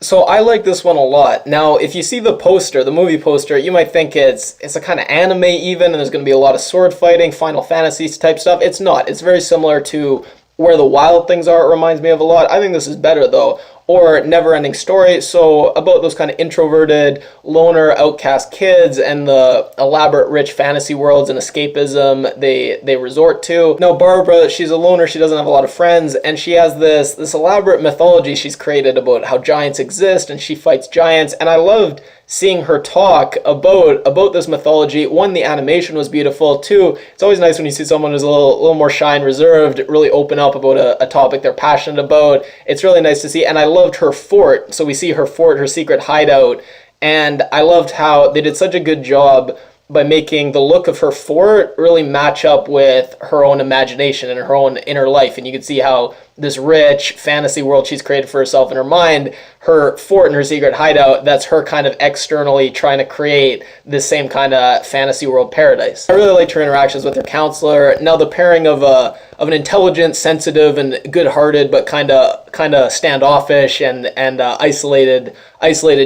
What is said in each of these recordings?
So I like this one a lot. Now, if you see the poster, the movie poster, you might think it's a kind of anime even, and there's going to be a lot of sword fighting, Final Fantasy type stuff. It's not. It's very similar to Where the Wild Things Are. It reminds me of a lot. I think this is better though. Or NeverEnding Story. So about those kind of introverted, loner, outcast kids and the elaborate, rich fantasy worlds and escapism they resort to. Now Barbara, she's a loner. She doesn't have a lot of friends, and she has this elaborate mythology she's created about how giants exist, and she fights giants. And I loved seeing her talk about this mythology. One, the animation was beautiful. Two, it's always nice when you see someone who's a little more shy and reserved really open up about a topic they're passionate about. It's really nice to see. And I loved her fort. So we see her fort, her secret hideout, and I loved how they did such a good job by making the look of her fort really match up with her own imagination and her own inner life. And you can see how this rich fantasy world she's created for herself in her mind, her fort and her secret hideout, that's her kind of externally trying to create this same kind of fantasy world paradise. I really liked her interactions with her counselor. Now the pairing of an intelligent, sensitive, and good-hearted, but kind of standoffish and isolated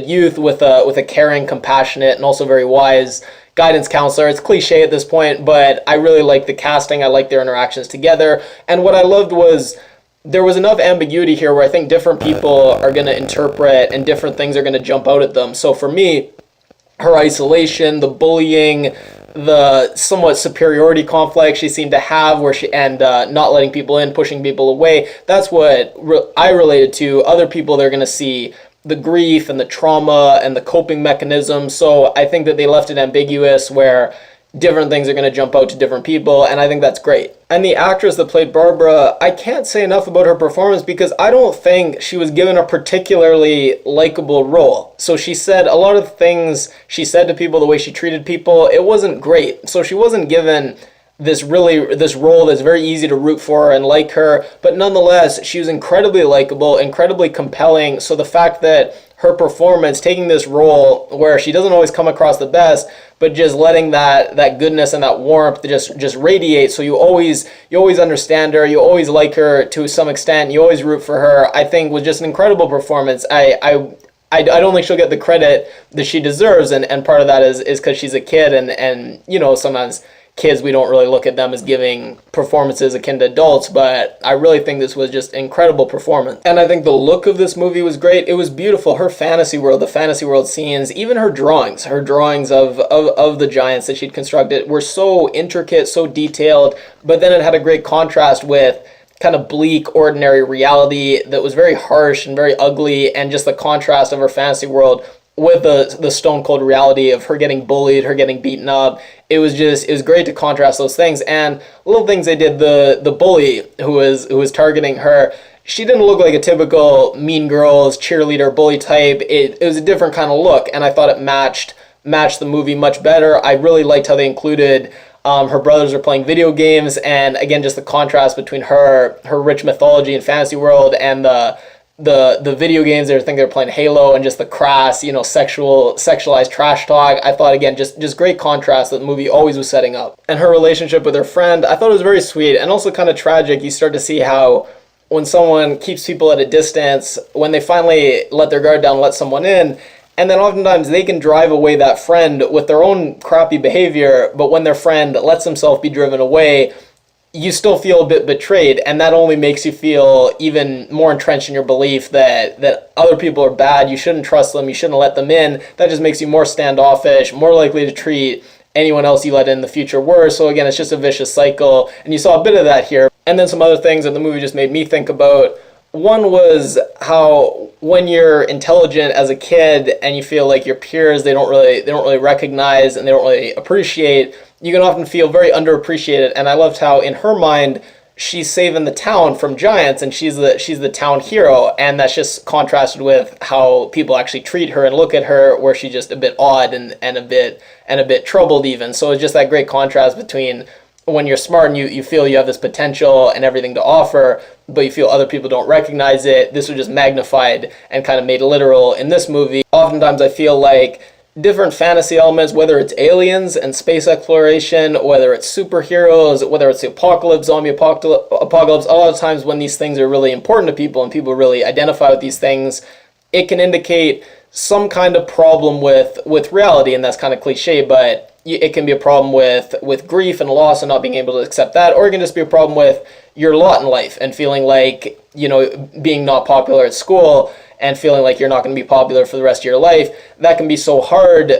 youth with a caring, compassionate, and also very wise guidance counselor. It's cliche at this point, but I really like the casting. I like their interactions together. And what I loved was there was enough ambiguity here where I think different people are going to interpret and different things are going to jump out at them. So for me, her isolation, the bullying, the somewhat superiority complex she seemed to have, where she not letting people in, pushing people away, that's what I related to. Other people, they're going to see the grief and the trauma and the coping mechanisms. So I think that they left it ambiguous where different things are going to jump out to different people, and I think that's great. And the actress that played Barbara, I can't say enough about her performance because I don't think she was given a particularly likable role. So she said a lot of things she said to people, the way she treated people, it wasn't great. So she wasn't given this role that's very easy to root for and like her, but nonetheless, she was incredibly likable, incredibly compelling. So the fact that her performance, taking this role where she doesn't always come across the best, but just letting that goodness and that warmth just radiate, so you always understand her, you always like her to some extent, you always root for her, I think was just an incredible performance. I don't think she'll get the credit that she deserves, and part of that is because she's a kid, and you know, sometimes kids, we don't really look at them as giving performances akin to adults, but I really think this was just an incredible performance. And I think the look of this movie was great. It was beautiful. Her fantasy world, the fantasy world scenes, even her drawings of the giants that she'd constructed were so intricate, so detailed, but then it had a great contrast with kind of bleak, ordinary reality that was very harsh and very ugly, and just the contrast of her fantasy world with the stone cold reality of her getting bullied, her getting beaten up. It was great to contrast those things. And little things they did, the bully who was targeting her, she didn't look like a typical Mean Girls cheerleader bully type. It was a different kind of look, and I thought it matched the movie much better. I really liked how they included her brothers are playing video games, and again, just the contrast between her rich mythology and fantasy world and the video games. They think they're playing Halo, and just the crass, sexualized trash talk. I thought, again, just great contrast that the movie always was setting up. And her relationship with her friend, I thought it was very sweet and also kind of tragic. You start to see how when someone keeps people at a distance, when they finally let their guard down, let someone in, and then oftentimes they can drive away that friend with their own crappy behavior, but when their friend lets himself be driven away, you still feel a bit betrayed, and that only makes you feel even more entrenched in your belief that other people are bad, you shouldn't trust them, you shouldn't let them in. That just makes you more standoffish, more likely to treat anyone else you let in the future worse. So again, it's just a vicious cycle, and you saw a bit of that here. And then some other things that the movie just made me think about. One was how when you're intelligent as a kid and you feel like your peers, they don't really recognize and they don't really appreciate, you can often feel very underappreciated. And I loved how in her mind she's saving the town from giants, and she's the town hero, and that's just contrasted with how people actually treat her and look at her, where she's just a bit odd and a bit troubled even. So it's just that great contrast between when you're smart and you feel you have this potential and everything to offer, but you feel other people don't recognize it. This was just magnified and kind of made literal in this movie. Oftentimes I feel like different fantasy elements, whether it's aliens and space exploration, whether it's superheroes, whether it's the apocalypse, zombie apocalypse, a lot of times when these things are really important to people and people really identify with these things, it can indicate some kind of problem with reality, and that's kind of cliche, but it can be a problem with grief and loss and not being able to accept that, or it can just be a problem with your lot in life and feeling like, being not popular at school and feeling like you're not going to be popular for the rest of your life. That can be so hard.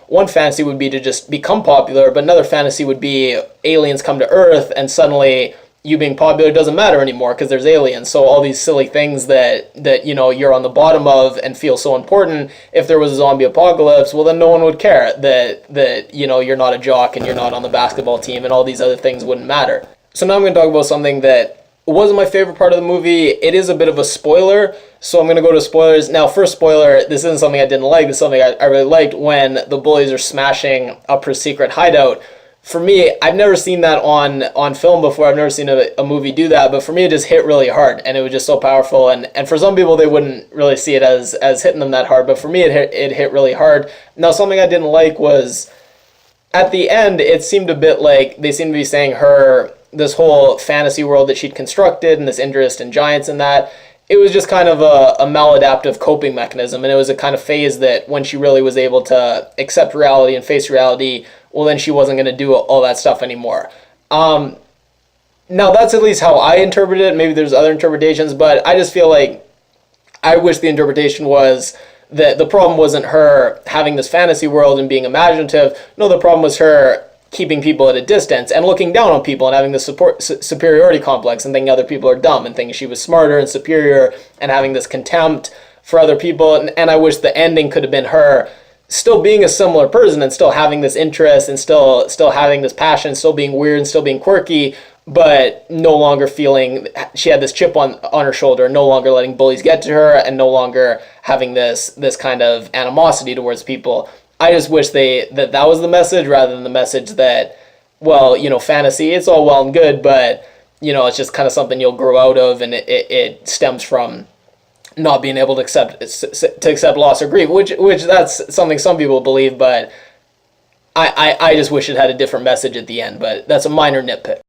One fantasy would be to just become popular, but another fantasy would be aliens come to Earth and suddenly you being popular doesn't matter anymore because there's aliens. So all these silly things that you're on the bottom of and feel so important, if there was a zombie apocalypse, well then no one would care that you're not a jock and you're not on the basketball team, and all these other things wouldn't matter. So now I'm going to talk about something that wasn't my favorite part of the movie. It is a bit of a spoiler, so I'm going to go to spoilers. Now, first spoiler, this isn't something I didn't like. This is something I really liked, when the bullies are smashing up her secret hideout. For me, I've never seen that on film before. I've never seen a movie do that, but for me it just hit really hard, and it was just so powerful. And for some people, they wouldn't really see it as hitting them that hard, but for me it hit really hard. Now, something I didn't like was, at the end, it seemed a bit like they seemed to be saying this whole fantasy world that she'd constructed and this interest in giants and that, it was just kind of a maladaptive coping mechanism, and it was a kind of phase that when she really was able to accept reality and face reality, well, then she wasn't going to do all that stuff anymore. Now, that's at least how I interpret it. Maybe there's other interpretations, but I just feel like I wish the interpretation was that the problem wasn't her having this fantasy world and being imaginative. No, the problem was her keeping people at a distance and looking down on people and having this superiority complex and thinking other people are dumb and thinking she was smarter and superior and having this contempt for other people. And I wish the ending could have been her still being a similar person and still having this interest and still having this passion, still being weird and still being quirky, but no longer feeling she had this chip on her shoulder, no longer letting bullies get to her, and no longer having this kind of animosity towards people. I just wish that was the message, rather than the message that, well, fantasy, it's all well and good, but it's just kind of something you'll grow out of, and it stems from not being able to accept loss or grief, which that's something some people believe, but I just wish it had a different message at the end, but that's a minor nitpick.